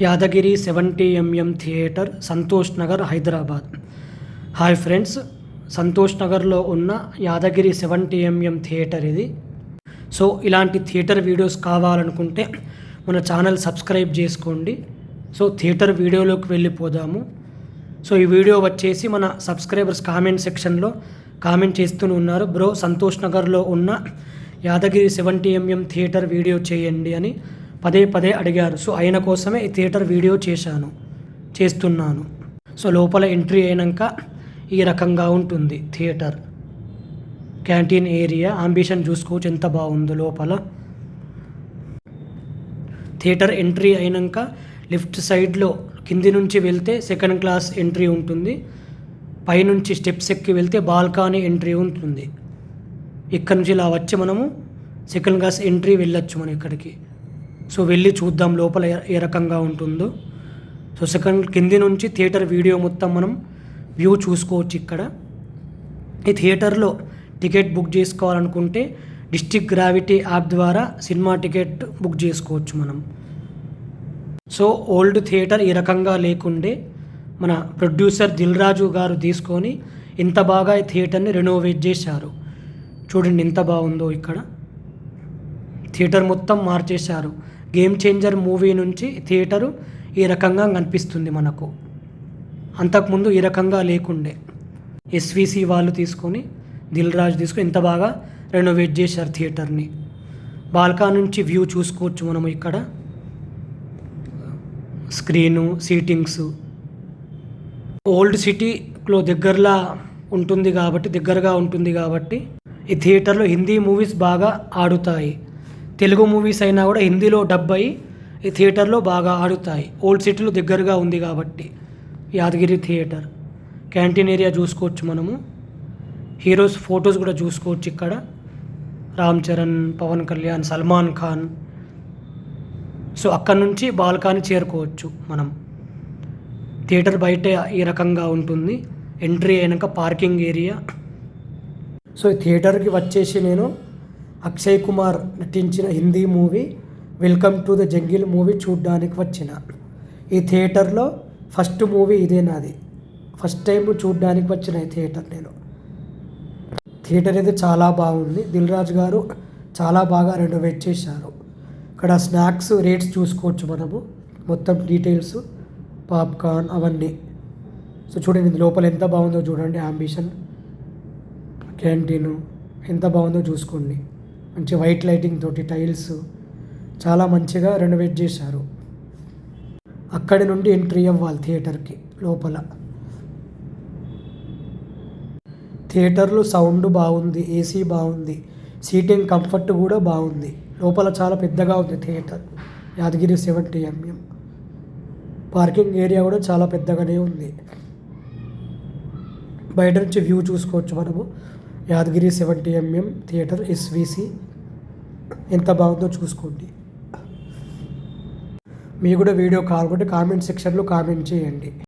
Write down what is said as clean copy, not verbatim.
Yadagiri 70mm theatre Santosh Nagar Hyderabad. Hi friends, Santosh నగర్లో ఉన్న Yadagiri 70mm theatre ఇది. సో ఇలాంటి థియేటర్ వీడియోస్ కావాలనుకుంటే మన ఛానల్ సబ్స్క్రైబ్ చేసుకోండి. సో థియేటర్ వీడియోలోకి వెళ్ళిపోదాము. సో ఈ వీడియో వచ్చేసి మన సబ్స్క్రైబర్స్ కామెంట్ సెక్షన్లో కామెంట్ చేస్తూనే ఉన్నారు, బ్రో సంతోష్ నగర్లో ఉన్న యాదగిరి 70mm థియేటర్ వీడియో చేయండి అని పదే పదే అడిగారు. సో ఆయన కోసమే ఈ థియేటర్ వీడియో చేస్తున్నాను. సో లోపల ఎంట్రీ అయినాక ఈ రకంగా ఉంటుంది థియేటర్. క్యాంటీన్ ఏరియా, అంబిషన్ చూసుకోవచ్చు ఎంత బాగుందో లోపల. థియేటర్ ఎంట్రీ అయినాక లెఫ్ట్ సైడ్లో కింది నుంచి వెళ్తే సెకండ్ క్లాస్ ఎంట్రీ ఉంటుంది, పైనుంచి స్టెప్స్ ఎక్కి వెళ్తే బాల్కనీ ఎంట్రీ ఉంటుంది. ఇక్కడ నుంచి ఇలా వచ్చి మనము సెకండ్ క్లాస్ ఎంట్రీ వెళ్ళొచ్చు మనం ఇక్కడికి. సో వెళ్ళి చూద్దాం లోపల ఏ రకంగా ఉంటుందో. సో కింది నుంచి థియేటర్ వీడియో మొత్తం మనం వ్యూ చూసుకోవచ్చు. ఇక్కడ ఈ థియేటర్లో టికెట్ బుక్ చేసుకోవాలనుకుంటే డిస్ట్రిక్ట్ గ్రావిటీ యాప్ ద్వారా సినిమా టికెట్ బుక్ చేసుకోవచ్చు మనం. సో ఓల్డ్ థియేటర్ ఈ రకంగా లేకుండే మన ప్రొడ్యూసర్ దిల్ రాజు గారు తీసుకొని ఇంత బాగా ఈ థియేటర్ని రెనోవేట్ చేశారు. చూడండి ఎంత బాగుందో. ఇక్కడ థియేటర్ మొత్తం మార్చేశారు. గేమ్ చేంజర్ మూవీ నుంచి థియేటరు ఈ రకంగా కనిపిస్తుంది మనకు. అంతకుముందు ఈ రకంగా లేకుండే. ఎస్విసి వాళ్ళు తీసుకొని దిల్ రాజు తీసుకొని ఇంత బాగా రెనోవేట్ చేశారు థియేటర్ని. బాల్కనీ నుంచి వ్యూ చూసుకోవచ్చు మనము. ఇక్కడ స్క్రీను, సీటింగ్స్ ఓల్డ్ సిటీలో దగ్గరగా ఉంటుంది కాబట్టి ఈ థియేటర్లో హిందీ మూవీస్ బాగా ఆడుతాయి. తెలుగు మూవీస్ అయినా కూడా హిందీలో డబ్ అయ్యి ఈ థియేటర్లో బాగా ఆడుతాయి. ఓల్డ్ సిటీలో దగ్గరగా ఉంది కాబట్టి యాదగిరి థియేటర్. క్యాంటీన్ ఏరియా చూసుకోవచ్చు మనము. హీరోస్ ఫొటోస్ కూడా చూసుకోవచ్చు ఇక్కడ. రామ్ చరణ్, పవన్ కళ్యాణ్, సల్మాన్ ఖాన్. సో అక్కడ నుంచి బాల్కనీ చేరుకోవచ్చు మనం. థియేటర్ బయట ఈ రకంగా ఉంటుంది. ఎంట్రీ అయినాక పార్కింగ్ ఏరియా. సో ఈ థియేటర్కి వచ్చేసి నేను అక్షయ్ కుమార్ నటించిన Hindi movie welcome to the jungle movie చూడడానికి వచ్చిన. ఈ థియేటర్లో ఫస్ట్ మూవీ ఇదే నాది. ఫస్ట్ టైం చూడడానికి వచ్చిన ఈ థియేటర్ నేను. థియేటర్ అయితే చాలా బాగుంది. దిల్ రాజు గారు చాలా బాగా రెనోవేట్ చేశారు. ఇక్కడ స్నాక్స్ రేట్స్ చూసుకోవచ్చు మనము. మొత్తం డీటెయిల్స్, పాప్కార్న్ అవన్నీ. సో చూడండి లోపల ఎంత బాగుందో చూడండి. అంబిషన్ క్యాంటీను ఎంత బాగుందో చూసుకోండి. మంచి వైట్ లైటింగ్ తోటి టైల్స్ చాలా మంచిగా రెనోవేట్ చేశారు. అక్కడి నుండి ఎంట్రీ అవ్వాలి థియేటర్కి లోపల. థియేటర్లో సౌండ్ బాగుంది, ఏసీ బాగుంది, సీటింగ్ కంఫర్ట్ కూడా బాగుంది. లోపల చాలా పెద్దగా ఉంది theatre. Yadagiri 70mm. Parking area కూడా చాలా పెద్దగానే ఉంది. బయట నుంచి వ్యూ చూసుకోవచ్చు మనము. యాదగిరి 70mm థియేటర్ ఎస్విసి ఎంత బాగుందో చూసుకోండి. మీకు కూడా వీడియో కావాలంటే కామెంట్ సెక్షన్లో కామెంట్ చేయండి.